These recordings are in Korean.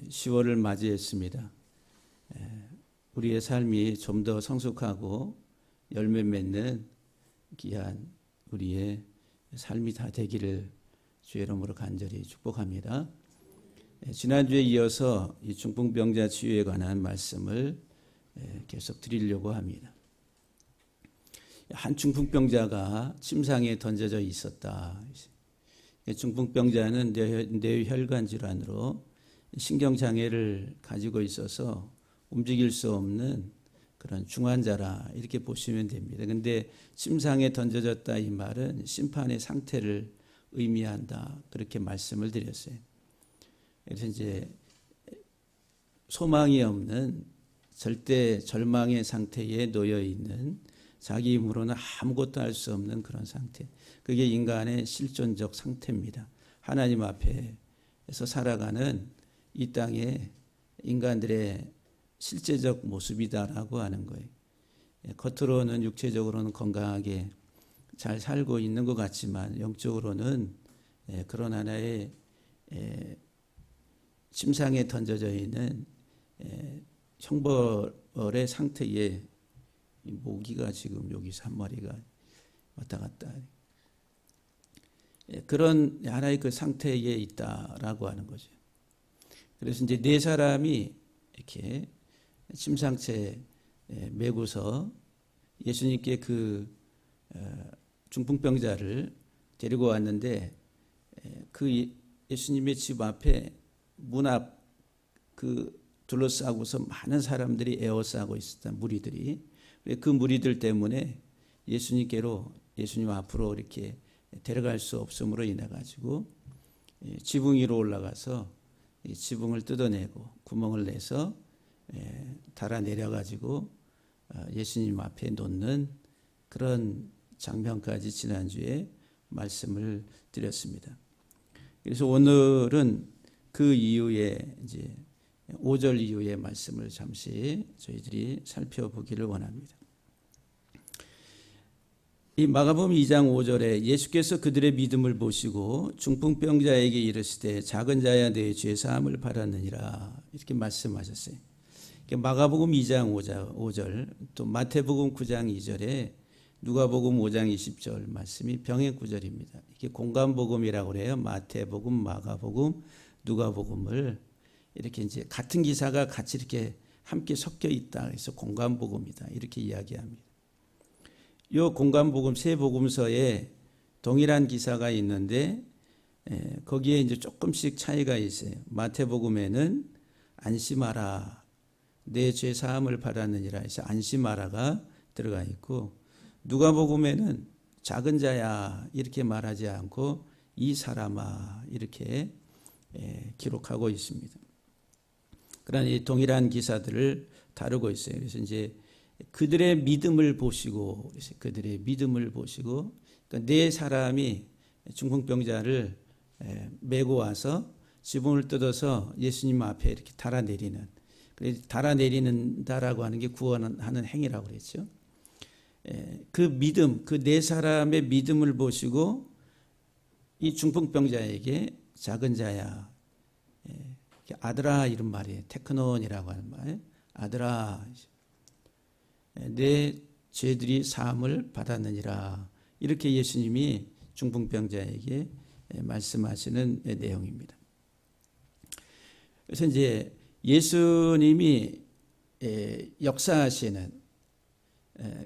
10월을 맞이했습니다. 우리의 삶이 좀 더 성숙하고 열매 맺는 귀한 우리의 삶이 다 되기를 주의 이름으로 간절히 축복합니다. 지난주에 이어서 이 중풍병자 치유에 관한 말씀을 계속 드리려고 합니다. 한 중풍병자가 침상에 던져져 있었다. 중풍병자는 뇌혈관 질환으로 신경장애를 가지고 있어서 움직일 수 없는 그런 중환자라 이렇게 보시면 됩니다. 그런데 침상에 던져졌다 이 말은 심판의 상태를 의미한다 그렇게 말씀을 드렸어요. 그래서 이제 소망이 없는 절대 절망의 상태에 놓여 있는 자기 힘으로는 아무것도 할 수 없는 그런 상태. 그게 인간의 실존적 상태입니다. 하나님 앞에서 살아가는 이 땅의 인간들의 실제적 모습이다라고 하는 거예요. 겉으로는 육체적으로는 건강하게 잘 살고 있는 것 같지만 영적으로는 그런 하나의 침상에 던져져 있는 형벌의 상태에 모기가 지금 여기서 한 마리가 왔다 갔다 그런 하나의 그 상태에 있다라고 하는 거죠. 그래서 이제 네 사람이 이렇게 침상채에 메고서 예수님께 그 중풍병자를 데리고 왔는데 그 예수님의 집 앞에 문 앞 그 둘러싸고서 많은 사람들이 에워싸고 있었다. 무리들이. 그 무리들 때문에 예수님 앞으로 이렇게 데려갈 수 없음으로 인해 가지고 지붕 위로 올라가서 지붕을 뜯어내고 구멍을 내서 달아내려 가지고 예수님 앞에 놓는 그런 장면까지 지난주에 말씀을 드렸습니다. 그래서 오늘은 그 이후에 이제 5절 이후의 말씀을 잠시 저희들이 살펴보기를 원합니다. 이 마가복음 2장 5절에 예수께서 그들의 믿음을 보시고 중풍병자에게 이르시되 작은 자야 내 죄 사함을 받았느니라 이렇게 말씀하셨어요. 마가복음 2장 5절 또 마태복음 9장 2절에 누가복음 5장 20절 말씀이 병행 구절입니다. 이게 공간복음이라고 그래요. 마태복음, 마가복음, 누가복음을 이렇게 이제 같은 기사가 같이 이렇게 함께 섞여 있다. 그래서 공간복음이다. 이렇게 이야기합니다. 이 공간복음 세 복음서에 동일한 기사가 있는데 거기에 이제 조금씩 차이가 있어요. 마태복음에는 안심하라. 내 죄 사함을 받았느니라 해서 안심하라가 들어가 있고 누가복음에는 작은 자야 이렇게 말하지 않고 이 사람아 이렇게 기록하고 있습니다. 그러나 이 동일한 기사들을 다루고 있어요. 그래서 이제 그들의 믿음을 보시고 그러니까 네 사람이 중풍병자를 메고 와서 지붕을 뜯어서 예수님 앞에 이렇게 달아내리는 달아내리는다라고 하는 게 구원하는 행위라고 그랬죠. 그 믿음, 그 네 사람의 믿음을 보시고 이 중풍병자에게 작은 자야, 아들아 이런 말이에요. 테크논이라고 하는 말, 아들아, 내 죄들이 사함을 받았느니라. 이렇게 예수님이 중풍병자에게 말씀하시는 내용입니다. 그래서 이제 예수님이 역사하시는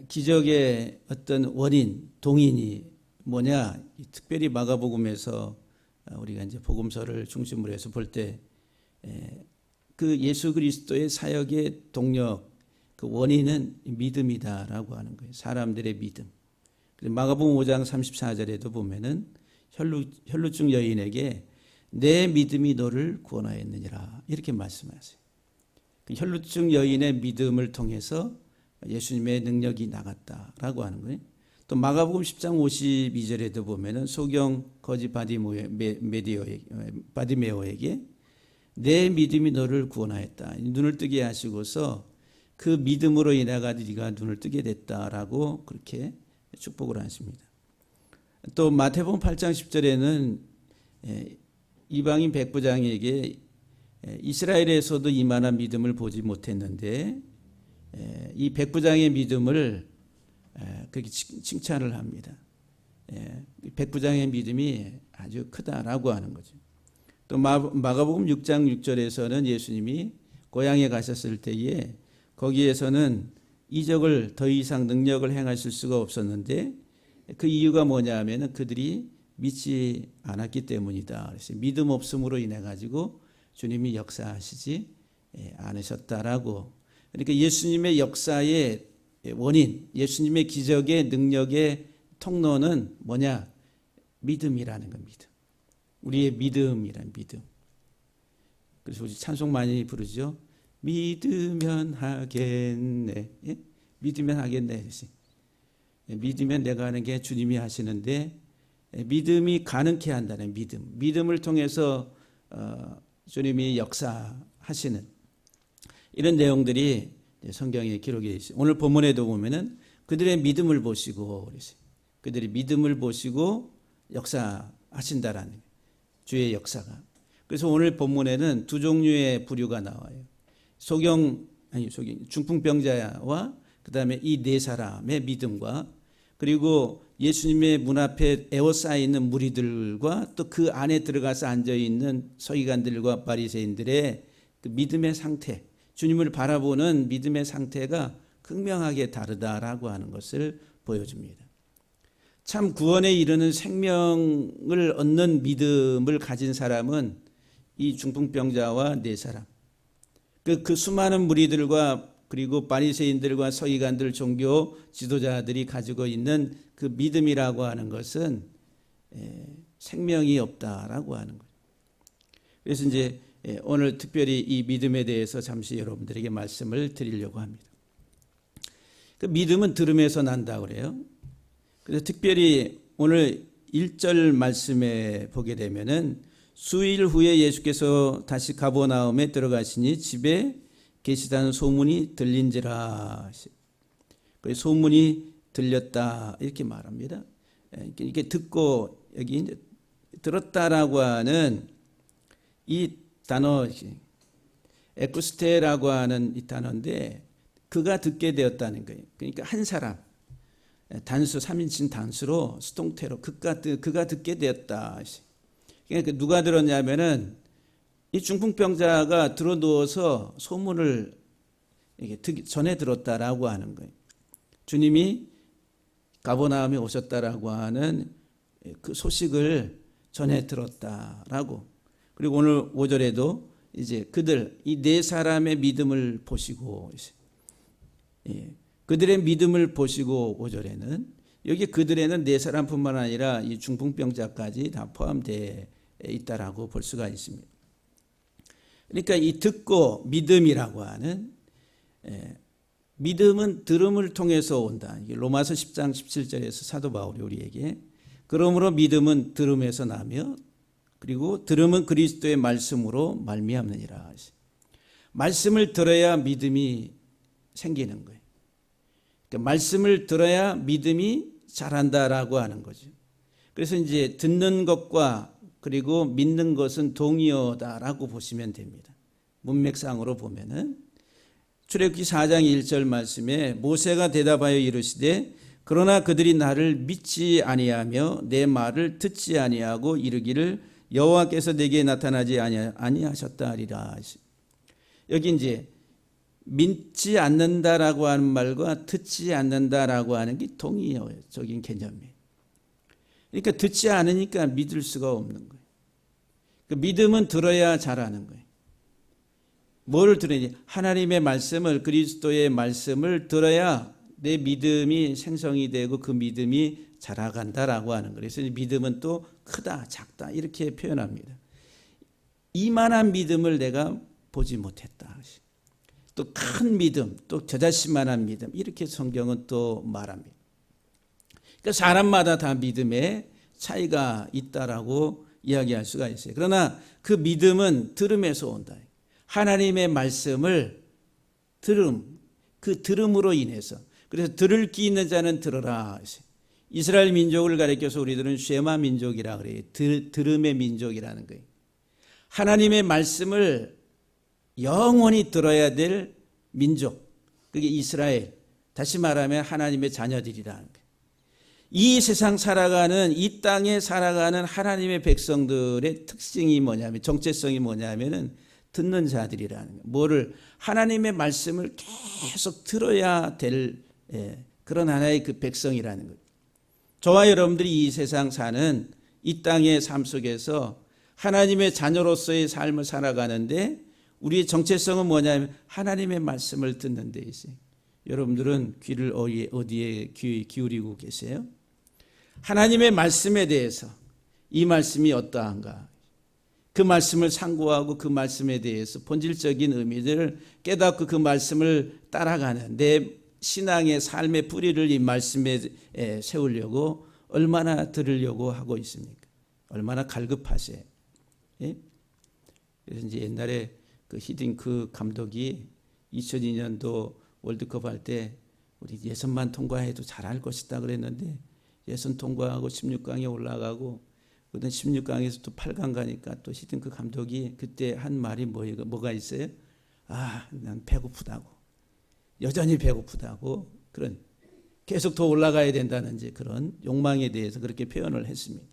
기적의 어떤 원인, 동인이 뭐냐? 특별히 마가복음에서 우리가 이제 복음서를 중심으로 해서 볼 때 그 예수 그리스도의 사역의 동력, 그 원인은 믿음이다라고 하는 거예요. 사람들의 믿음. 마가복음 5장 34절에도 보면은 혈루증 여인에게 내 믿음이 너를 구원하였느니라 이렇게 말씀하세요. 그 혈루증 여인의 믿음을 통해서 예수님의 능력이 나갔다라고 하는 거예요. 또 마가복음 10장 52절에도 보면은 소경 거지 바디메오에게 내 믿음이 너를 구원하였다. 눈을 뜨게 하시고서 그 믿음으로 인해가 네가 눈을 뜨게 됐다라고 그렇게 축복을 하십니다. 또 마태복음 8장 10절에는 이방인 백부장에게 이스라엘에서도 이만한 믿음을 보지 못했는데 이 백부장의 믿음을 그렇게 칭찬을 합니다. 백부장의 믿음이 아주 크다라고 하는 거죠. 또 마가복음 6장 6절에서는 예수님이 고향에 가셨을 때에 거기에서는 이적을 더 이상 능력을 행하실 수가 없었는데 그 이유가 뭐냐 하면은 그들이 믿지 않았기 때문이다. 그래서 믿음 없음으로 인해 가지고 주님이 역사하시지 않으셨다라고. 그러니까 예수님의 역사의 원인, 예수님의 기적의 능력의 통로는 뭐냐? 믿음이라는 겁니다. 우리의 믿음이란 믿음. 그래서 우리 찬송 많이 부르죠. 믿으면 하겠네. 예? 믿으면 하겠네. 믿으면 내가 하는 게 주님이 하시는데 믿음이 가능케 한다는 믿음. 믿음을 통해서 주님이 역사하시는 이런 내용들이 성경에 기록되어 있어요. 오늘 본문에도 보면은 그들의 믿음을 보시고 그들이 믿음을 보시고 역사하신다라는 주의 역사가. 그래서 오늘 본문에는 두 종류의 부류가 나와요. 중풍병자와 그다음에 이 네 사람의 믿음과 그리고 예수님의 문 앞에 에워싸여 있는 무리들과 또 그 안에 들어가서 앉아 있는 서기관들과 바리새인들의 그 믿음의 상태, 주님을 바라보는 믿음의 상태가 극명하게 다르다라고 하는 것을 보여줍니다. 참 구원에 이르는 생명을 얻는 믿음을 가진 사람은 이 중풍병자와 네 사람, 그 수많은 무리들과 그리고 바리새인들과 서기관들, 종교 지도자들이 가지고 있는 그 믿음이라고 하는 것은 생명이 없다라고 하는 거예요. 그래서 이제 오늘 특별히 이 믿음에 대해서 잠시 여러분들에게 말씀을 드리려고 합니다. 그 믿음은 들음에서 난다고 그래요. 그래서 특별히 오늘 1절 말씀에 보게 되면은 수일 후에 예수께서 다시 가버나움에 들어가시니 집에 계시다는 소문이 들린지라. 그 소문이 들렸다 이렇게 말합니다. 이렇게 듣고 여기 이제 들었다라고 하는 이 단어 에쿠스테라고 하는 이 단어인데 그가 듣게 되었다는 거예요. 그러니까 한 사람 단수 3인칭 단수로 수동태로 그가 듣게 되었다. 그러니까 누가 들었냐면은 이 중풍병자가 들어 누워서 소문을 전해 들었다라고 하는 거예요. 주님이 가버나움에 오셨다라고 하는 그 소식을 전해 들었다라고. 그리고 오늘 5절에도 이제 그들 이 네 사람의 믿음을 보시고 그들의 믿음을 보시고 5절에는 여기 그들에는 네 사람뿐만 아니라 이 중풍병자까지 다 포함되어 있다라고 볼 수가 있습니다. 그러니까 이 듣고 믿음이라고 하는 믿음은 들음을 통해서 온다. 로마서 10장 17절에서 사도 바울이 우리에게 그러므로 믿음은 들음에서 나며 그리고 들음은 그리스도의 말씀으로 말미암느니라. 말씀을 들어야 믿음이 생기는 거예요. 그러니까 말씀을 들어야 믿음이 자란다라고 하는 거죠. 그래서 이제 듣는 것과 그리고 믿는 것은 동의어다라고 보시면 됩니다. 문맥상으로 보면은 출애굽기 4장 1절 말씀에 모세가 대답하여 이르시되 그러나 그들이 나를 믿지 아니하며 내 말을 듣지 아니하고 이르기를 여호와께서 내게 나타나지 아니하셨다 하리라. 여기 이제 믿지 않는다라고 하는 말과 듣지 않는다라고 하는 게 동의어적인 개념이에요. 그러니까 듣지 않으니까 믿을 수가 없는 거예요. 그 믿음은 들어야 자라는 거예요. 뭘 들으니? 하나님의 말씀을, 그리스도의 말씀을 들어야 내 믿음이 생성이 되고 그 믿음이 자라간다라고 하는 거예요. 그래서 믿음은 또 크다, 작다 이렇게 표현합니다. 이만한 믿음을 내가 보지 못했다. 또 큰 믿음, 또 저자신만한 믿음 이렇게 성경은 또 말합니다. 그러니까 사람마다 다 믿음에 차이가 있다라고 이야기할 수가 있어요. 그러나 그 믿음은 들음에서 온다. 하나님의 말씀을 그 들음으로 인해서. 그래서 들을 귀 있는 자는 들으라. 이스라엘 민족을 가리켜서 우리들은 쉐마 민족이라 그래요. 들음의 민족이라는 거예요. 하나님의 말씀을 영원히 들어야 될 민족, 그게 이스라엘, 다시 말하면 하나님의 자녀들이라는 거예요. 이 세상 살아가는, 이 땅에 살아가는 하나님의 백성들의 특징이 뭐냐면, 정체성이 뭐냐면은 듣는 자들이라는 거예요. 뭐를, 하나님의 말씀을 계속 들어야 될 그런 하나의 그 백성이라는 거예요. 저와 여러분들이 이 세상 사는 이 땅의 삶 속에서 하나님의 자녀로서의 삶을 살아가는데 우리의 정체성은 뭐냐면 하나님의 말씀을 듣는 데 있어요. 여러분들은 귀를 어디에 기울이고 계세요? 하나님의 말씀에 대해서, 이 말씀이 어떠한가, 그 말씀을 상고하고 그 말씀에 대해서 본질적인 의미들을 깨닫고 그 말씀을 따라가는 내 신앙의 삶의 뿌리를 이 말씀에 세우려고 얼마나 들으려고 하고 있습니까? 얼마나 갈급하세요? 예? 그래서 이제 옛날에 그 히딩크 감독이 2002년도 월드컵 할 때 우리 예선만 통과해도 잘할 것이다 그랬는데 예선 통과하고 16강에 올라가고 그다음 16강에서 또 8강 가니까 또 히딩크 감독이 그때 한 말이 뭐가 있어요? 아, 난 배고프다고. 여전히 배고프다고. 그런 계속 더 올라가야 된다는 이제 그런 욕망에 대해서 그렇게 표현을 했습니다.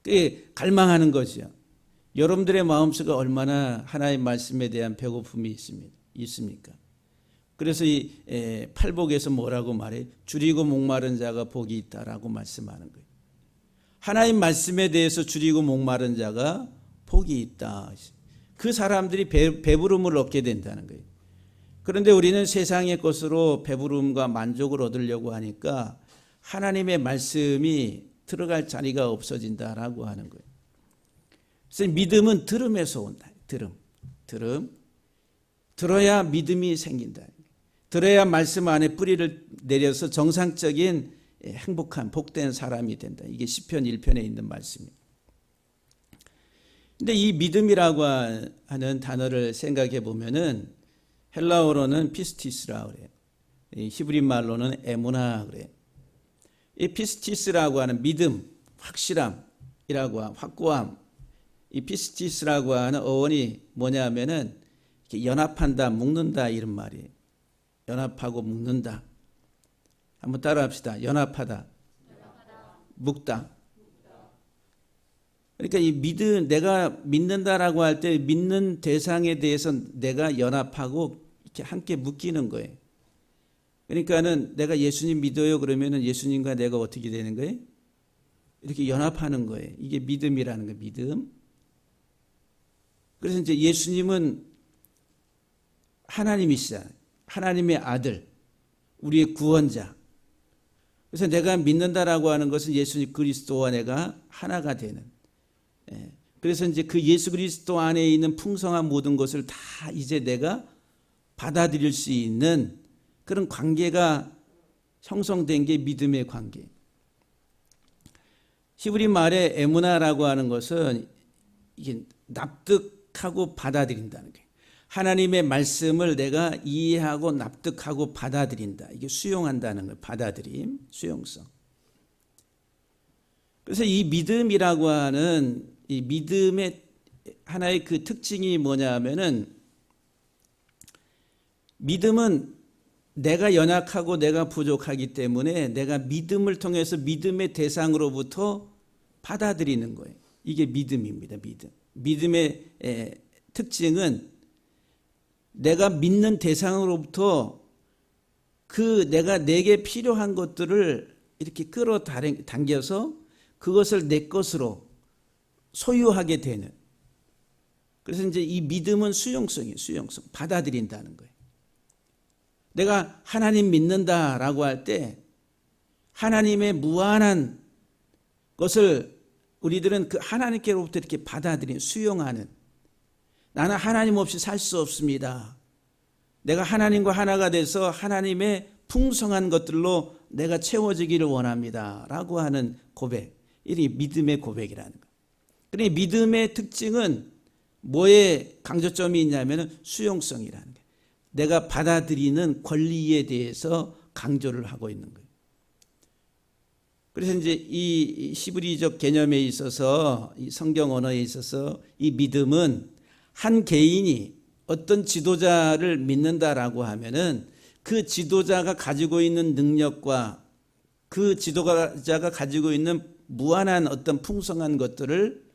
그게 갈망하는 거죠. 여러분들의 마음속에 얼마나 하나님의 말씀에 대한 배고픔이 있습니까? 그래서 이 팔복에서 뭐라고 말해? 줄이고 목마른 자가 복이 있다라고 말씀하는 거예요. 하나님 말씀에 대해서 줄이고 목마른 자가 복이 있다. 그 사람들이 배부름을 얻게 된다는 거예요. 그런데 우리는 세상의 것으로 배부름과 만족을 얻으려고 하니까 하나님의 말씀이 들어갈 자리가 없어진다라고 하는 거예요. 그래서 믿음은 들음에서 온다. 들음. 들어야 믿음이 생긴다. 들어야 말씀 안에 뿌리를 내려서 정상적인 행복한 복된 사람이 된다. 이게 시편 1편에 있는 말씀입니다. 근데 이 믿음이라고 하는 단어를 생각해 보면은 헬라어로는 피스티스라고 그래요. 히브리 말로는 에무나 그래요. 이 피스티스라고 하는 믿음, 확실함이라고 하는 확고함. 이 피스티스라고 하는 어원이 뭐냐면은 연합한다, 묶는다 이런 말이에요. 연합하고 묶는다. 한번 따라합시다. 연합하다. 묶다. 그러니까 이 내가 믿는다라고 할 때 믿는 대상에 대해서 내가 연합하고 이렇게 함께 묶이는 거예요. 그러니까는 내가 예수님 믿어요 그러면은 예수님과 내가 어떻게 되는 거예요? 이렇게 연합하는 거예요. 이게 믿음이라는 거예요. 믿음. 그래서 이제 예수님은 하나님이시잖아요. 하나님의 아들, 우리의 구원자. 그래서 내가 믿는다라고 하는 것은 예수 그리스도와 내가 하나가 되는. 그래서 이제 그 예수 그리스도 안에 있는 풍성한 모든 것을 다 이제 내가 받아들일 수 있는 그런 관계가 형성된 게 믿음의 관계. 히브리 말에 에무나라고 하는 것은 이게 납득하고 받아들인다는 거예요. 하나님의 말씀을 내가 이해하고 납득하고 받아들인다. 이게 수용한다는 거예요. 받아들임, 수용성. 그래서 이 믿음이라고 하는 이 믿음의 하나의 그 특징이 뭐냐면은 믿음은 내가 연약하고 내가 부족하기 때문에 내가 믿음을 통해서 믿음의 대상으로부터 받아들이는 거예요. 이게 믿음입니다. 믿음. 믿음의 특징은 내가 믿는 대상으로부터 그 내게 필요한 것들을 이렇게 끌어당겨서 그것을 내 것으로 소유하게 되는. 그래서 이제 이 믿음은 수용성이에요. 수용성. 받아들인다는 거예요. 내가 하나님 믿는다라고 할 때 하나님의 무한한 것을 우리들은 그 하나님께로부터 이렇게 받아들이는, 수용하는. 나는 하나님 없이 살 수 없습니다. 내가 하나님과 하나가 돼서 하나님의 풍성한 것들로 내가 채워지기를 원합니다. 라고 하는 고백. 이게 믿음의 고백이라는 거예요. 그러니 믿음의 특징은 뭐에 강조점이 있냐면 수용성이라는 거예요. 내가 받아들이는 권리에 대해서 강조를 하고 있는 거예요. 그래서 이제 이 히브리적 개념에 있어서 이 성경 언어에 있어서 이 믿음은 한 개인이 어떤 지도자를 믿는다라고 하면은 그 지도자가 가지고 있는 능력과 그 지도자가 가지고 있는 무한한 어떤 풍성한 것들을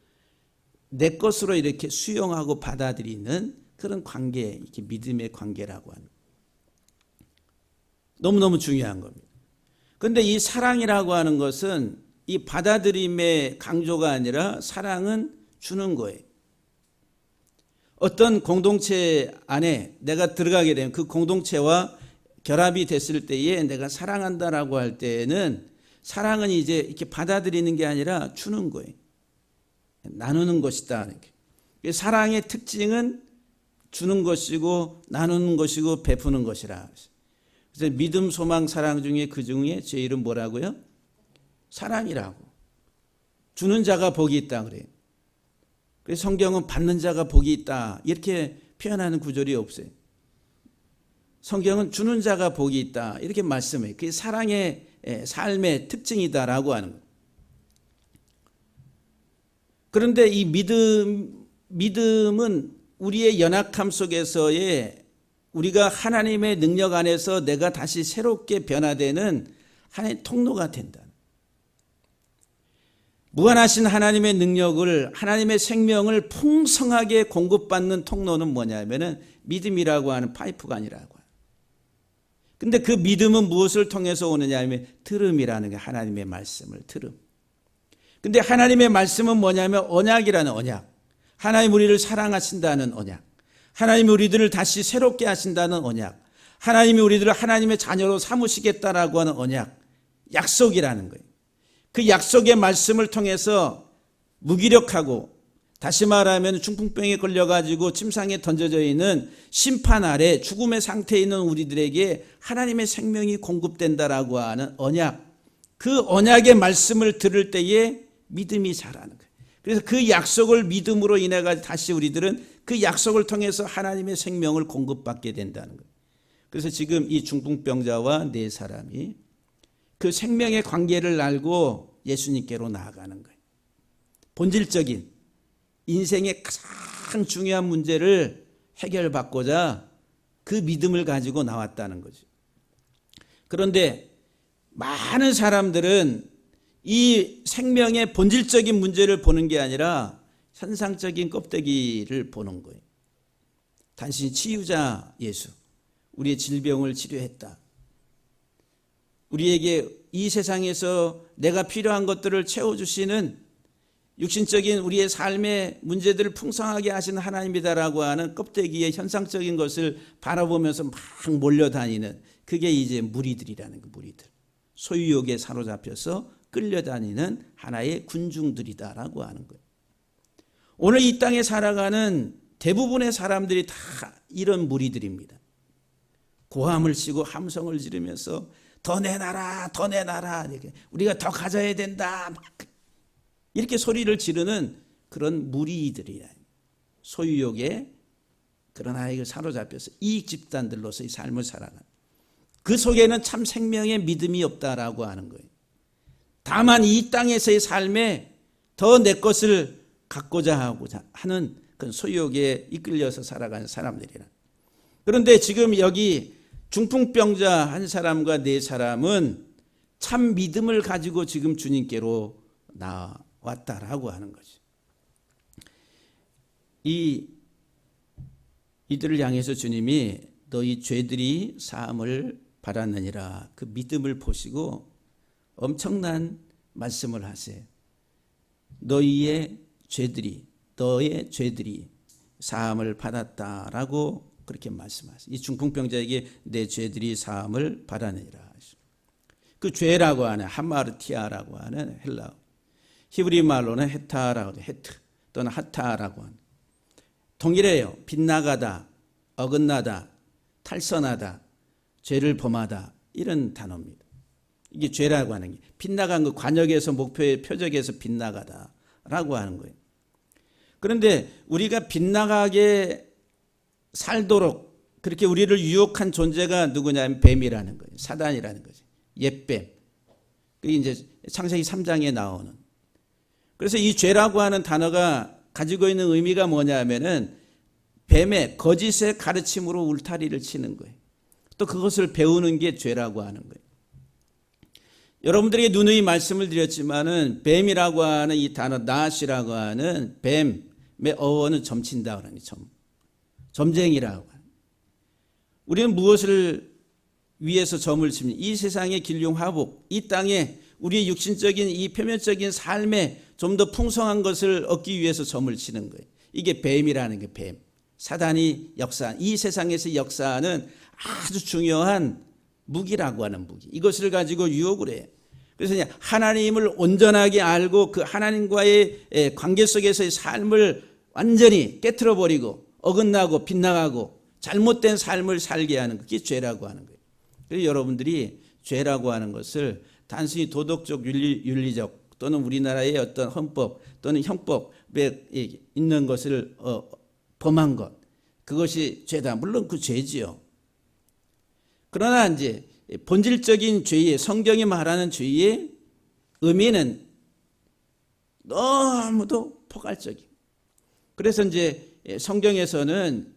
내 것으로 이렇게 수용하고 받아들이는 그런 관계, 이렇게 믿음의 관계라고 하는, 너무너무 중요한 겁니다. 그런데 이 사랑이라고 하는 것은 이 받아들임의 강조가 아니라 사랑은 주는 거예요. 어떤 공동체 안에 내가 들어가게 되면 그 공동체와 결합이 됐을 때에 내가 사랑한다라고 할 때에는 사랑은 이제 이렇게 받아들이는 게 아니라 주는 거예요. 나누는 것이다. 사랑의 특징은 주는 것이고 나누는 것이고 베푸는 것이라. 그래서 믿음, 소망, 사랑 중에 그 중에 제일은 뭐라고요? 사랑이라고. 주는 자가 복이 있다 그래요. 그래서 성경은 받는 자가 복이 있다 이렇게 표현하는 구절이 없어요. 성경은 주는 자가 복이 있다 이렇게 말씀해요. 그게 사랑의 삶의 특징이다라고 하는 거예요. 그런데 이 믿음은 우리의 연약함 속에서의 우리가 하나님의 능력 안에서 내가 다시 새롭게 변화되는 하나의 통로가 된다. 무한하신 하나님의 능력을, 하나님의 생명을 풍성하게 공급받는 통로는 뭐냐면은 믿음이라고 하는 파이프관이라고 해요. 근데 그 믿음은 무엇을 통해서 오느냐 하면 들음이라는 게 하나님의 말씀을 들음. 근데 하나님의 말씀은 뭐냐면 언약이라는 언약. 하나님 우리를 사랑하신다는 언약. 하나님이 우리들을 다시 새롭게 하신다는 언약. 하나님이 우리들을 하나님의 자녀로 삼으시겠다라고 하는 언약. 약속이라는 거예요. 그 약속의 말씀을 통해서 무기력하고 다시 말하면 중풍병에 걸려가지고 침상에 던져져 있는 심판 아래 죽음의 상태에 있는 우리들에게 하나님의 생명이 공급된다라고 하는 언약. 그 언약의 말씀을 들을 때에 믿음이 자라는 거예요. 그래서 그 약속을 믿음으로 인해 가지고 다시 우리들은 그 약속을 통해서 하나님의 생명을 공급받게 된다는 거예요. 그래서 지금 이 중풍병자와 네 사람이 그 생명의 관계를 알고 예수님께로 나아가는 거예요. 본질적인 인생의 가장 중요한 문제를 해결받고자 그 믿음을 가지고 나왔다는 거죠. 그런데 많은 사람들은 이 생명의 본질적인 문제를 보는 게 아니라 현상적인 껍데기를 보는 거예요. 단순히 치유자 예수, 우리의 질병을 치료했다. 우리에게 이 세상에서 내가 필요한 것들을 채워주시는 육신적인 우리의 삶의 문제들을 풍성하게 하시는 하나님이다라고 하는 껍데기의 현상적인 것을 바라보면서 막 몰려다니는 그게 이제 무리들이라는 거, 무리들. 소유욕에 사로잡혀서 끌려다니는 하나의 군중들이다라고 하는 거예요. 오늘 이 땅에 살아가는 대부분의 사람들이 다 이런 무리들입니다. 고함을 치고 함성을 지르면서 더 내놔라, 더 내놔라. 이렇게 우리가 더 가져야 된다. 이렇게 소리를 지르는 그런 무리들이야. 소유욕에 그런 아이를 사로잡혀서 이익 집단들로서의 삶을 살아가는. 그 속에는 참 생명의 믿음이 없다라고 하는 거예요. 다만 이 땅에서의 삶에 더 내 것을 갖고자 하고자 하는 그런 소유욕에 이끌려서 살아가는 사람들이라. 그런데 지금 여기 중풍병자 한 사람과 네 사람은 참 믿음을 가지고 지금 주님께로 나왔다라고 하는 거죠. 이들을 향해서 주님이 너희 죄들이 사함을 받았느니라 그 믿음을 보시고 엄청난 말씀을 하세요. 너의 죄들이 사함을 받았다라고 그렇게 말씀하세요. 이 중풍병자에게 내 죄들이 사함을 받았느니라. 그 죄라고 하는 하마르티아라고 하는 헬라어, 히브리 말로는 헤타라고 해요. 헤트 또는 하타라고 하는, 동일해요. 빗나가다, 어긋나다, 탈선하다, 죄를 범하다 이런 단어입니다. 이게 죄라고 하는 게 빗나간 그 관역에서 목표의 표적에서 빗나가다라고 하는 거예요. 그런데 우리가 빗나가게 살도록 그렇게 우리를 유혹한 존재가 누구냐면 뱀이라는 거예요. 사단이라는 거죠. 옛뱀. 그게 이제 창세기 3장에 나오는. 그래서 이 죄라고 하는 단어가 가지고 있는 의미가 뭐냐면은 뱀의 거짓의 가르침으로 울타리를 치는 거예요. 또 그것을 배우는 게 죄라고 하는 거예요. 여러분들에게 누누이 말씀을 드렸지만은 뱀이라고 하는 이 단어 나시라고 하는 뱀의 어원은 점친다 그러는 거예요. 점쟁이라고 하는. 우리는 무엇을 위해서 점을 칩니까? 이 세상의 길흉화복, 이 땅에 우리의 육신적인 이 표면적인 삶에 좀 더 풍성한 것을 얻기 위해서 점을 치는 거예요. 이게 뱀이라는 게 뱀. 사단이 역사한 이 세상에서 역사하는 아주 중요한 무기라고 하는 무기. 이것을 가지고 유혹을 해요. 그래서 하나님을 온전하게 알고 그 하나님과의 관계 속에서의 삶을 완전히 깨트려 버리고 어긋나고 빗나가고 잘못된 삶을 살게 하는 그게 죄라고 하는 거예요. 그래서 여러분들이 죄라고 하는 것을 단순히 도덕적 윤리적 또는 우리나라의 어떤 헌법 또는 형법에 있는 것을 범한 것, 그것이 죄다. 물론 그 죄지요. 그러나 이제 본질적인 죄의, 성경이 말하는 죄의 의미는 너무도 포괄적이에요. 그래서 이제 성경에서는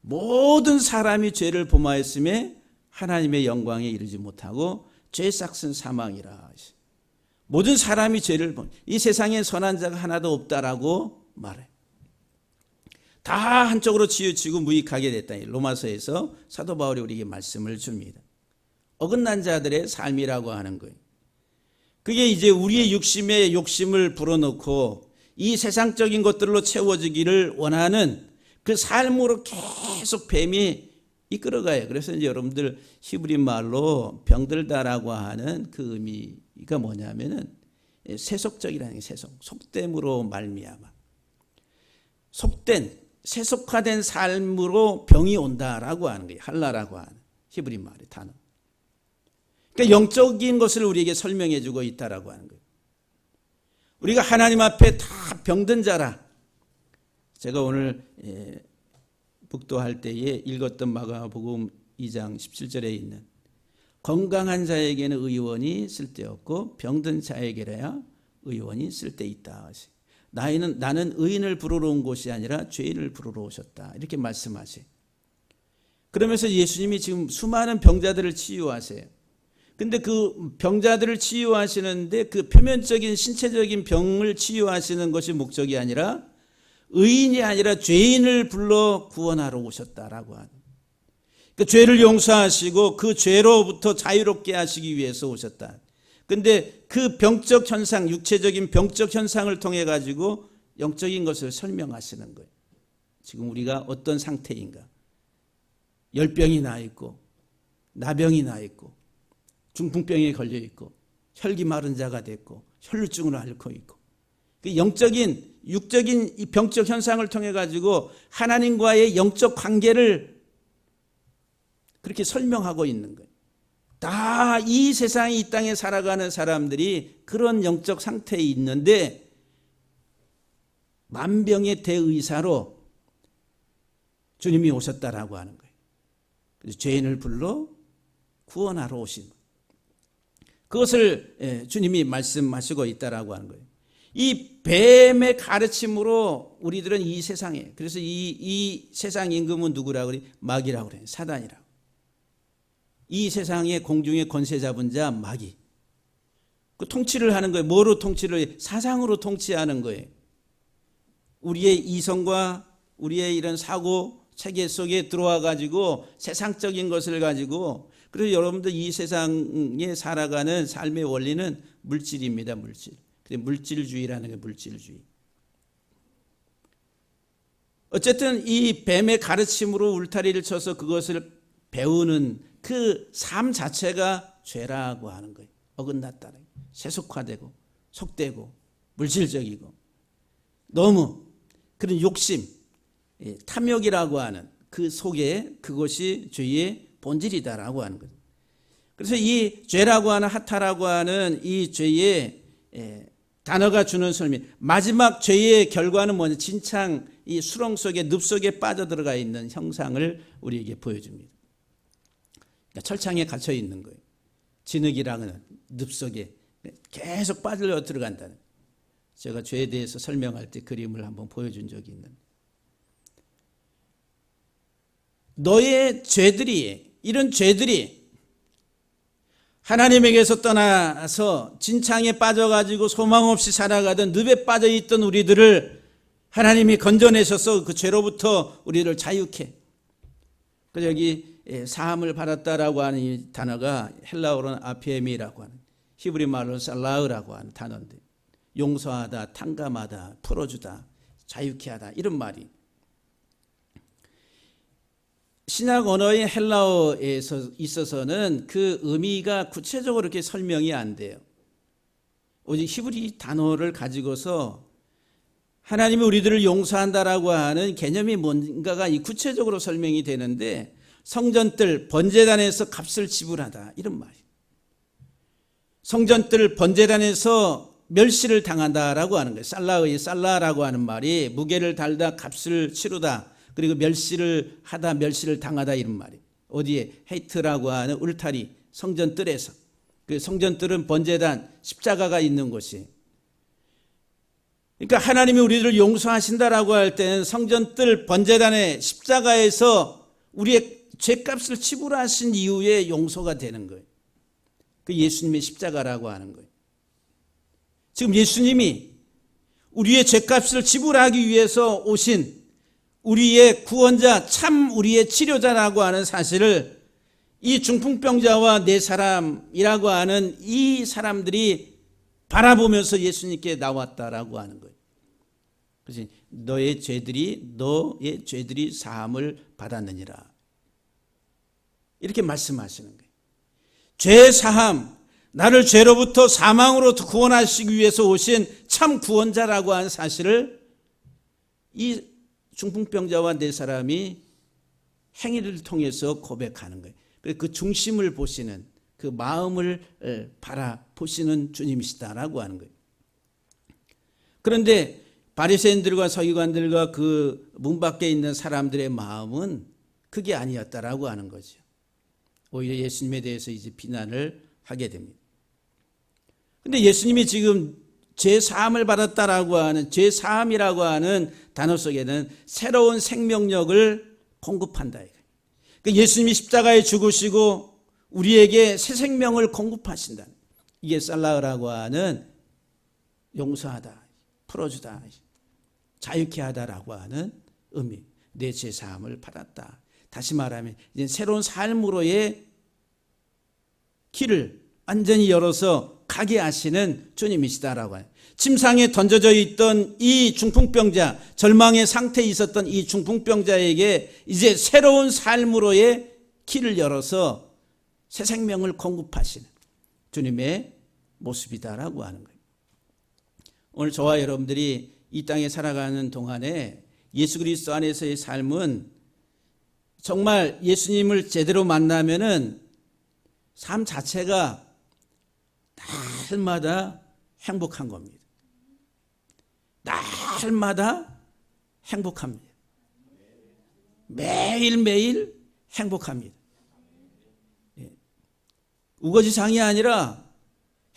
모든 사람이 죄를 범하였음에 하나님의 영광에 이르지 못하고 죄 삭은 사망이라. 모든 사람이 죄를 범. 이 세상에 선한 자가 하나도 없다라고 말해. 다 한쪽으로 치우치고 무익하게 됐다. 로마서에서 사도 바울이 우리에게 말씀을 줍니다. 어긋난 자들의 삶이라고 하는 거예요. 그게 이제 우리의 육심의 욕심을 불어넣고 이 세상적인 것들로 채워지기를 원하는 그 삶으로 계속 뱀이 이끌어가요. 그래서 이제 여러분들 히브리 말로 병들다라고 하는 그 의미가 뭐냐면은 세속적이라는 게 속됨으로 말미암아 속된 세속화된 삶으로 병이 온다라고 하는 거예요. 할라라고 하는 히브리 말의 단어. 그러니까 영적인 것을 우리에게 설명해 주고 있다라고 하는 거예요. 우리가 하나님 앞에 다 병든 자라. 제가 오늘 북도할 때에 읽었던 마가복음 2장 17절에 있는 건강한 자에게는 의원이 쓸데없고 병든 자에게라야 의원이 쓸데있다. 나는 의인을 부르러 온 곳이 아니라 죄인을 부르러 오셨다. 이렇게 말씀하세요. 그러면서 예수님이 지금 수많은 병자들을 치유하세요. 근데 그 병자들을 치유하시는데 그 표면적인 신체적인 병을 치유하시는 것이 목적이 아니라 의인이 아니라 죄인을 불러 구원하러 오셨다라고 하는. 그 죄를 용서하시고 그 죄로부터 자유롭게 하시기 위해서 오셨다. 근데 그 병적 현상, 육체적인 병적 현상을 통해 가지고 영적인 것을 설명하시는 거예요. 지금 우리가 어떤 상태인가? 열병이 나 있고 나병이 나 있고 중풍병에 걸려 있고 혈기 마른 자가 됐고 혈루증을 앓고 있고 그 영적인 육적인 이 병적 현상을 통해 가지고 하나님과의 영적 관계를 그렇게 설명하고 있는 거예요. 다 이 세상에 이 땅에 살아가는 사람들이 그런 영적 상태에 있는데 만병의 대의사로 주님이 오셨다라고 하는 거예요. 그래서 죄인을 불러 구원하러 오신 거예요. 그것을 주님이 말씀하시고 있다라고 하는 거예요. 이 뱀의 가르침으로 우리들은 이 세상에, 그래서 이 세상 임금은 누구라고 그래? 마귀라고 그래요. 사단이라고. 이 세상의 공중의 권세 잡은 자 마귀. 그 통치를 하는 거예요. 뭐로 통치를 해요? 사상으로 통치하는 거예요. 우리의 이성과 우리의 이런 사고 체계 속에 들어와 가지고 세상적인 것을 가지고, 그래서 여러분들 이 세상에 살아가는 삶의 원리는 물질입니다. 물질주의라는 게 물질주의. 어쨌든 이 뱀의 가르침으로 울타리를 쳐서 그것을 배우는 그 삶 자체가 죄라고 하는 거예요. 어긋났다는 거예요. 세속화되고 속되고 물질적이고 너무 그런 욕심, 탐욕이라고 하는 그 속에 그것이 죄의 본질이다라고 하는 거예요. 그래서 이 죄라고 하는 하타라고 하는 이 죄의 단어가 주는 설명, 마지막 죄의 결과는 뭐냐? 진창 이 수렁 속에 늪 속에 빠져들어가 있는 형상을 우리에게 보여줍니다. 그러니까 철창에 갇혀 있는 거예요. 진흙이라는 늪 속에 계속 빠져 들어간다는. 제가 죄에 대해서 설명할 때 그림을 한번 보여준 적이 있는. 너의 죄들이, 이런 죄들이 하나님에게서 떠나서 진창에 빠져가지고 소망 없이 살아가던 늪에 빠져있던 우리들을 하나님이 건져내셔서 그 죄로부터 우리를 자유케. 그래서 여기 사함을 받았다라고 하는 이 단어가 헬라어로는 아피엠이라고 하는, 히브리 말로 살라흐라고 하는 단어인데, 용서하다, 탕감하다, 풀어주다, 자유케 하다, 이런 말이. 신약 언어의 헬라어에 있어서는 그 의미가 구체적으로 이렇게 설명이 안 돼요. 오직 히브리 단어를 가지고서 하나님이 우리들을 용서한다라고 하는 개념이 뭔가가 구체적으로 설명이 되는데, 성전뜰 번제단에서 값을 지불하다, 이런 말이에요. 성전뜰 번제단에서 멸시를 당한다라고 하는 거예요. 살라의 살라라고 하는 말이 무게를 달다, 값을 치르다, 그리고 멸시를 하다, 멸시를 당하다, 이런 말이에요. 어디에? 헤이트라고 하는 울타리, 성전뜰에서. 그 성전뜰은 번제단, 십자가가 있는 곳이에요. 그러니까 하나님이 우리를 용서하신다라고 할 때는 성전뜰 번제단의 십자가에서 우리의 죄값을 지불하신 이후에 용서가 되는 거예요. 그 예수님의 십자가라고 하는 거예요. 지금 예수님이 우리의 죄값을 지불하기 위해서 오신 우리의 구원자, 참 우리의 치료자라고 하는 사실을 이 중풍병자와 네 사람이라고 하는 이 사람들이 바라보면서 예수님께 나왔다라고 하는 거예요. 그래서 너의 죄들이 사함을 받았느니라, 이렇게 말씀하시는 거예요. 죄 사함, 나를 죄로부터 사망으로 구원하시기 위해서 오신 참 구원자라고 하는 사실을 이 중풍병자와 네 사람이 행위를 통해서 고백하는 거예요. 그 중심을 보시는, 그 마음을 바라보시는 주님이시다라고 하는 거예요. 그런데 바리새인들과 서기관들과 그 문 밖에 있는 사람들의 마음은 그게 아니었다라고 하는 거죠. 오히려 예수님에 대해서 이제 비난을 하게 됩니다. 그런데 예수님이 지금 죄 사함을 받았다라고 하는, 죄 사함이라고 하는 단어 속에는 새로운 생명력을 공급한다. 그러니까 예수님이 십자가에 죽으시고 우리에게 새 생명을 공급하신다. 이게 살라흐라고 하는 용서하다, 풀어주다, 자유케 하다라고 하는 의미. 내 죄 사함을 받았다. 다시 말하면 이제 새로운 삶으로의 길을 완전히 열어서 가게 하시는 주님이시다라고 해요. 침상에 던져져 있던 이 중풍병자, 절망의 상태에 있었던 이 중풍병자에게 이제 새로운 삶으로의 길을 열어서 새 생명을 공급하시는 주님의 모습이다라고 하는 거예요. 오늘 저와 여러분들이 이 땅에 살아가는 동안에 예수 그리스도 안에서의 삶은 정말 예수님을 제대로 만나면은 삶 자체가 날마다 행복한 겁니다. 날마다 행복합니다. 매일매일 행복합니다. 우거지상이 아니라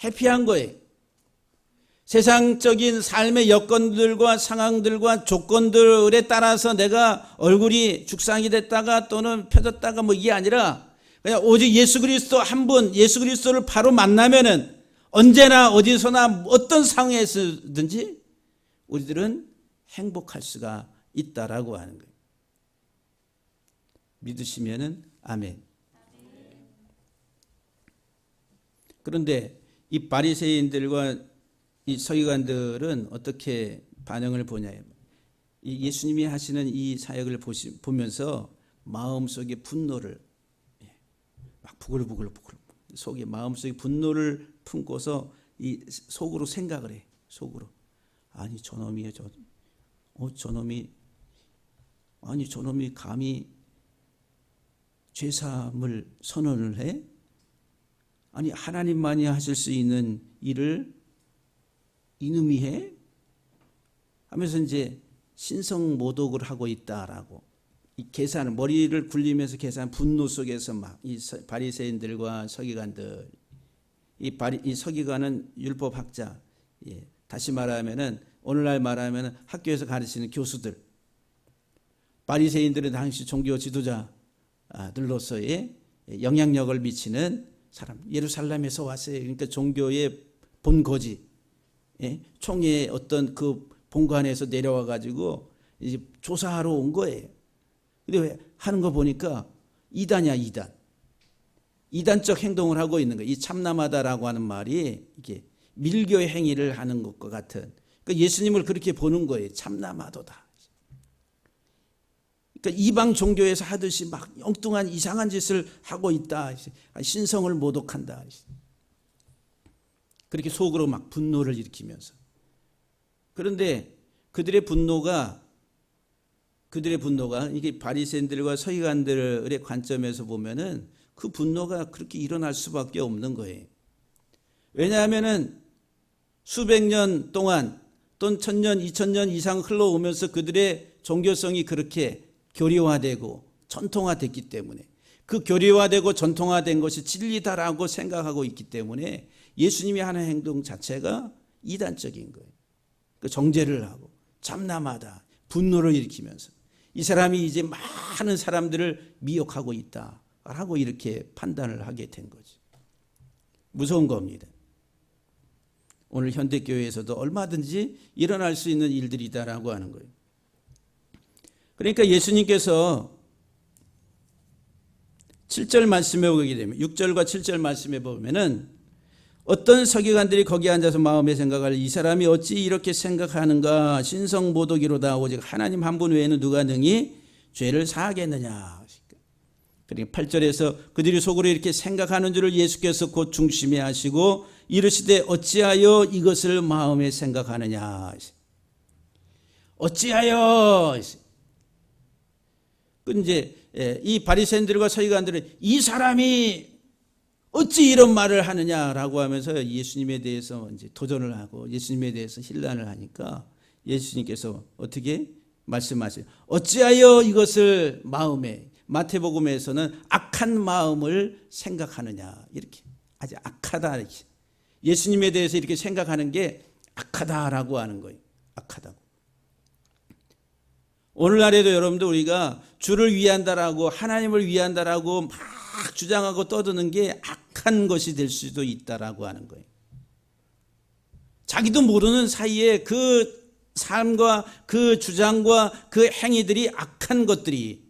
해피한 거예요. 세상적인 삶의 여건들과 상황들과 조건들에 따라서 내가 얼굴이 죽상이 됐다가 또는 펴졌다가 뭐 이게 아니라 그냥 오직 예수 그리스도 한 분, 예수 그리스도를 바로 만나면은 언제나 어디서나 어떤 상황에서든지 우리들은 행복할 수가 있다라고 하는 거예요. 믿으시면은 아멘. 그런데 이 바리새인들과 이 서기관들은 어떻게 반응을 보냐요? 이 예수님이 하시는 이 사역을 보면서 마음속에 분노를 막 부글부글 속에 마음속에 분노를 품고서 이 속으로 생각을 해. 속으로 아니 저놈이 감히 죄사함을 선언을 해? 아니 하나님만이 하실 수 있는 일을 이놈이 해? 하면서 이제 신성모독을 하고 있다라고 이 계산, 머리를 굴리면서 계산, 분노 속에서 막 이 바리새인들과 서기관들, 이 서기관은 율법학자, 다시 말하면은 오늘날 말하면은 학교에서 가르치는 교수들, 바리새인들은 당시 종교 지도자, 종교들로서의 영향력을 미치는 사람, 예루살렘에서 왔어요. 그러니까 종교의 본거지, 총회의 어떤 그 본관에서 내려와 가지고 이제 조사하러 온 거예요. 근데 왜 하는 거 보니까 이단이야, 이단. 이단적 행동을 하고 있는 거예요. 이 참남하다라고 하는 말이 이게 밀교의 행위를 하는 것과 같은. 그러니까 예수님을 그렇게 보는 거예요. 참남하도다. 그러니까 이방 종교에서 하듯이 막 엉뚱한 이상한 짓을 하고 있다. 신성을 모독한다. 그렇게 속으로 막 분노를 일으키면서. 그런데 그들의 분노가 이게 바리새인들과 서기관들의 관점에서 보면은 그 분노가 그렇게 일어날 수밖에 없는 거예요. 왜냐하면은 수백 년 동안 또는 1000년, 2000년 이상 흘러오면서 그들의 종교성이 그렇게 교리화되고 전통화됐기 때문에, 그 교리화되고 전통화된 것이 진리다라고 생각하고 있기 때문에 예수님이 하는 행동 자체가 이단적인 거예요. 그 정죄를 하고 참남하다, 분노를 일으키면서 이 사람이 이제 많은 사람들을 미혹하고 있다라고 이렇게 판단을 하게 된 거죠. 무서운 겁니다. 오늘 현대교회에서도 얼마든지 일어날 수 있는 일들이다라고 하는 거예요. 그러니까 예수님께서 7절 말씀에 보게 되면, 6절과 7절 말씀에 보면은 어떤 서기관들이 거기 앉아서 마음에 생각할, 이 사람이 어찌 이렇게 생각하는가, 신성모독이로다. 오직 하나님 한 분 외에는 누가 능히 죄를 사하겠느냐. 그러니까 8절에서 그들이 속으로 이렇게 생각하는 줄을 예수께서 곧 중심에 하시고 이르시되 어찌하여 이것을 마음에 생각하느냐. 어찌하여. 이제 이 바리새인들과 서기관들은 이 사람이 어찌 이런 말을 하느냐라고 하면서 예수님에 대해서 이제 도전을 하고 예수님에 대해서 힐난을 하니까 예수님께서 어떻게 말씀하세요? 어찌하여 이것을 마음에, 마태복음에서는 악한 마음을 생각하느냐, 이렇게 아주 악하다, 이렇게 예수님에 대해서 이렇게 생각하는 게 악하다라고 하는 거예요. 악하다고. 오늘날에도 여러분들 우리가 주를 위한다라고, 하나님을 위한다라고 막 주장하고 떠드는 게 악한 것이 될 수도 있다라고 하는 거예요. 자기도 모르는 사이에 그 삶과 그 주장과 그 행위들이 악한 것들이,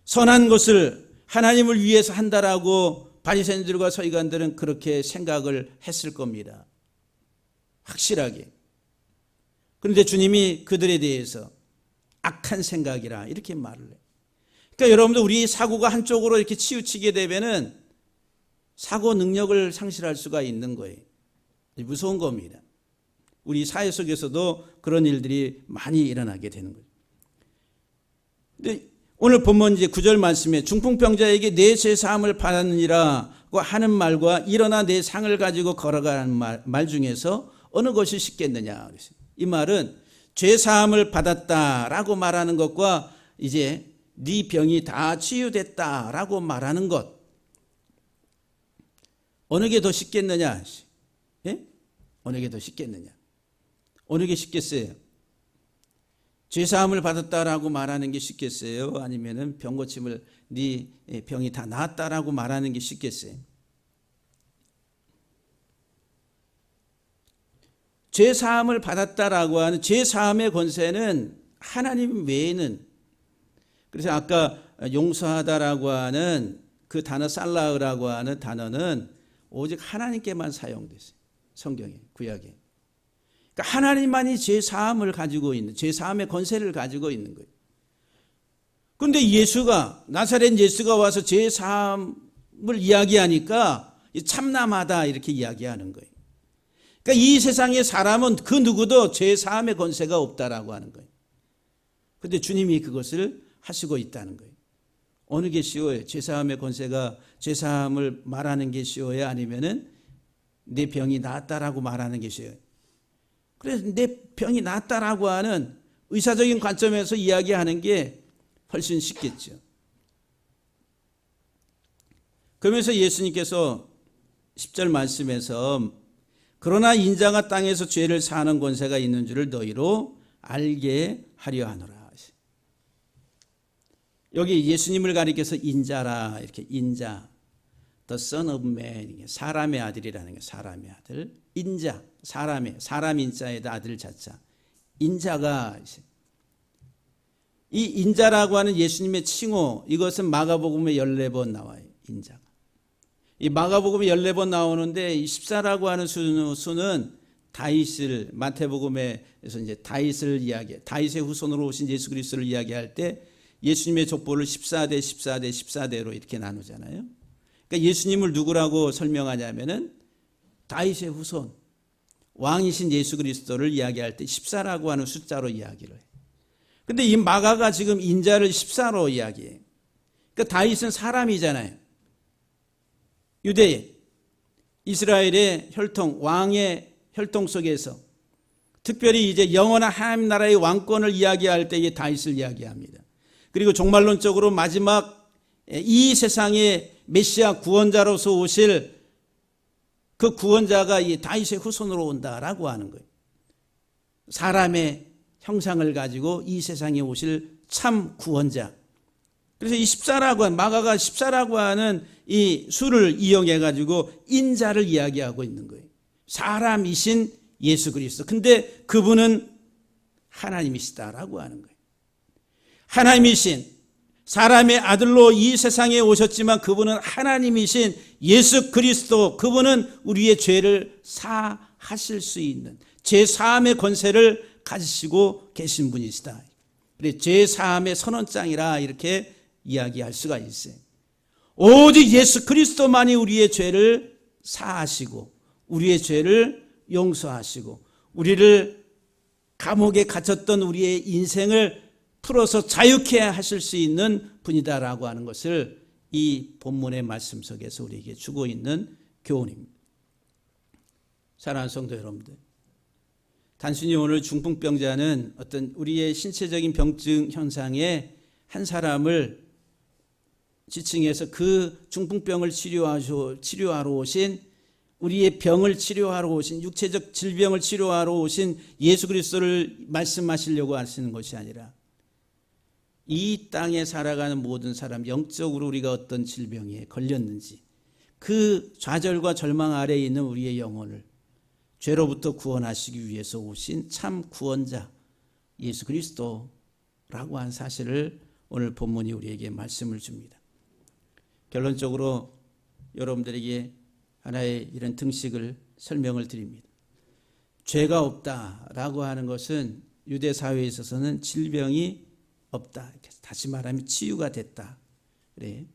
선한 것을 하나님을 위해서 한다라고 바리새인들과 서기관들은 그렇게 생각을 했을 겁니다. 확실하게. 그런데 주님이 그들에 대해서 악한 생각이라 이렇게 말을 해요. 그러니까 여러분들 우리 사고가 한쪽으로 이렇게 치우치게 되면은 사고 능력을 상실할 수가 있는 거예요. 무서운 겁니다. 우리 사회 속에서도 그런 일들이 많이 일어나게 되는 거예요. 근데 오늘 본문 이제 9절 말씀에 중풍병자에게 내 죄 사함을 받았느니라고 하는 말과 일어나 내 상을 가지고 걸어가는 말 중에서 어느 것이 쉽겠느냐. 이 말은 죄 사함을 받았다라고 말하는 것과 이제 네 병이 다 치유됐다라고 말하는 것, 어느 게 더 쉽겠느냐? 예? 어느 게 더 쉽겠느냐? 어느 게 쉽겠어요? 죄 사함을 받았다라고 말하는 게 쉽겠어요? 아니면은 병 고침을, 네 병이 다 나았다라고 말하는 게 쉽겠어요? 죄 사함을 받았다라고 하는 죄 사함의 권세는 하나님 외에는, 그래서 아까 용서하다라고 하는 그 단어 살라흐라고 하는 단어는 오직 하나님께만 사용됐어요. 성경에, 구약에. 그러니까 하나님만이 죄 사함을 가지고 있는, 죄 사함의 권세를 가지고 있는 거예요. 그런데 예수가, 나사렛 예수가 와서 죄 사함을 이야기하니까 참남하다 이렇게 이야기하는 거예요. 그러니까 이 세상의 사람은 그 누구도 죄 사함의 권세가 없다라고 하는 거예요. 그런데 주님이 그것을 하시고 있다는 거예요. 어느 게 쉬워요? 죄 사함의 권세가, 죄 사함을 말하는 게 쉬워요? 아니면은 내 병이 나았다라고 말하는 게 쉬워요? 그래서 내 병이 나았다라고 하는 의사적인 관점에서 이야기하는 게 훨씬 쉽겠죠. 그러면서 예수님께서 10절 말씀에서 그러나 인자가 땅에서 죄를 사하는 권세가 있는 줄을 너희로 알게 하려 하노라. 여기 예수님을 가리켜서 인자라 이렇게 인자, the son of man, 사람의 아들이라는 게 사람의 아들, 인자, 사람 인자에다 아들 자자, 인자가 이 인자라고 하는 예수님의 칭호, 이것은 마가복음에 14번 나와요. 인자가. 이 마가복음에 14번 나오는데 이 14라고 하는 수는 다윗을, 마태복음에서 이제 다윗을 이야기해, 다윗의 후손으로 오신 예수 그리스도를 이야기할 때 예수님의 족보를 14대 14대 14대로 이렇게 나누잖아요. 그러니까 예수님을 누구라고 설명하냐면은 다윗의 후손, 왕이신 예수 그리스도를 이야기할 때 14라고 하는 숫자로 이야기를 해요. 근데 이 마가가 지금 인자를 14로 이야기해. 그러니까 다윗은 사람이잖아요. 유대인, 이스라엘의 혈통, 왕의 혈통 속에서 특별히 이제 영원한 하나님 나라의 왕권을 이야기할 때 이 다윗을 이야기합니다. 그리고 종말론적으로 마지막 이 세상의 메시아 구원자로서 오실 그 구원자가 이 다윗의 후손으로 온다라고 하는 거예요. 사람의 형상을 가지고 이 세상에 오실 참 구원자. 그래서 이 14라고 하는, 마가가 14라고 하는 이 수를 이용해 가지고 인자를 이야기하고 있는 거예요. 사람이신 예수 그리스도. 근데 그분은 하나님이시다라고 하는 거예요. 하나님이신 사람의 아들로 이 세상에 오셨지만 그분은 하나님이신 예수 그리스도, 그분은 우리의 죄를 사하실 수 있는 죄사함의 권세를 가지시고 계신 분이시다. 그래, 죄사함의 선언장이라 이렇게 이야기할 수가 있어요. 오직 예수 그리스도만이 우리의 죄를 사하시고 우리의 죄를 용서하시고 우리를 감옥에 갇혔던 우리의 인생을 풀어서 자유케 하실 수 있는 분이다라고 하는 것을 이 본문의 말씀 속에서 우리에게 주고 있는 교훈입니다. 사랑하는 성도 여러분들, 단순히 오늘 중풍병자는 어떤 우리의 신체적인 병증 현상에 한 사람을 지칭해서 그 중풍병을 치료하러 오신, 우리의 병을 치료하러 오신, 육체적 질병을 치료하러 오신 예수 그리스도를 말씀하시려고 하시는 것이 아니라 이 땅에 살아가는 모든 사람, 영적으로 우리가 어떤 질병에 걸렸는지 그 좌절과 절망 아래에 있는 우리의 영혼을 죄로부터 구원하시기 위해서 오신 참 구원자 예수 그리스도라고 한 사실을 오늘 본문이 우리에게 말씀을 줍니다. 결론적으로 여러분들에게 하나의 이런 등식을 설명을 드립니다. 죄가 없다라고 하는 것은 유대 사회에 있어서는 질병이 없다. 다시 말하면 치유가 됐다. 그래.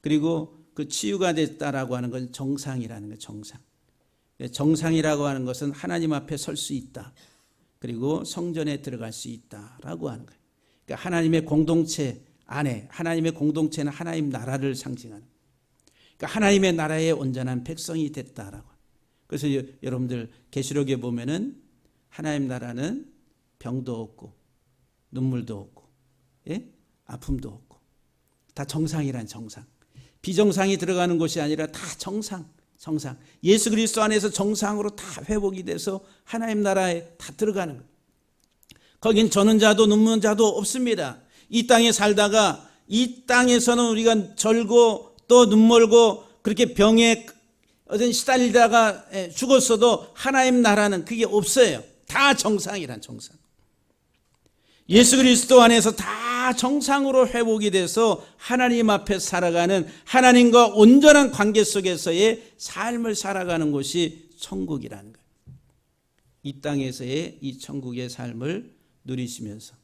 그리고 그 치유가 됐다라고 하는 건 정상이라는 거예요. 정상. 정상이라고 하는 것은 하나님 앞에 설 수 있다. 그리고 성전에 들어갈 수 있다라고 하는 거예요. 그러니까 하나님의 공동체 안에, 하나님의 공동체는 하나님 나라를 상징하는, 그러니까 하나님의 나라의 온전한 백성이 됐다라고. 그래서 여러분들 계시록에 보면은 하나님 나라는 병도 없고 눈물도 없고, 예? 아픔도 없고, 다 정상이란 정상. 비정상이 들어가는 것이 아니라 다 정상. 예수 그리스도 안에서 정상으로 다 회복이 돼서 하나님 나라에 다 들어가는 거예요. 거긴 저는 자도 눕는 자도 없습니다. 이 땅에 살다가 이 땅에서는 우리가 절고 또 눈멀고 그렇게 병에 어떤 시달리다가 죽었어도 하나님 나라는 그게 없어요. 다 정상이란 정상. 예수 그리스도 안에서 다 정상으로 회복이 돼서 하나님 앞에 살아가는, 하나님과 온전한 관계 속에서의 삶을 살아가는 곳이 천국이라는 거예요. 이 땅에서의 이 천국의 삶을 누리시면서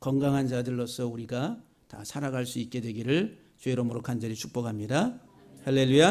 건강한 자들로서 우리가 다 살아갈 수 있게 되기를 주의 이름으로 간절히 축복합니다. 할렐루야.